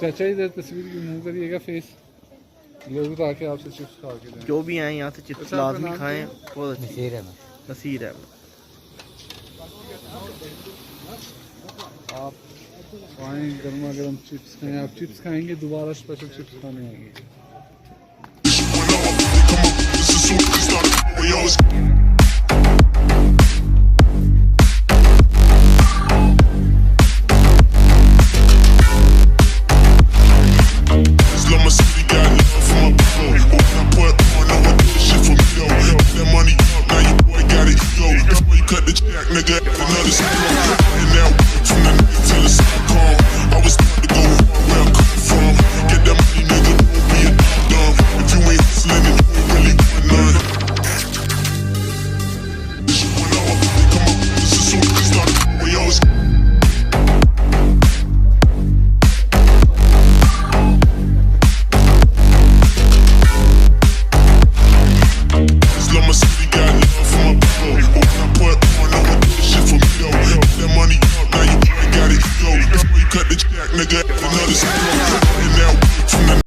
चाचा इधर तस्वीर मूव करिएगा फेस, लोग तो आके आपसे चिप्स खा के जाएं। जो भी आए यहाँ से चिप्स लाजमी खाएं, बहुत अच्छी नसीर है। आप आए गर्मा गर्म चिप्स खाएं, आप चिप्स खाएंगे दोबारा स्पेशल चिप्स खाने आएंगे। Cut the check, nigga. Another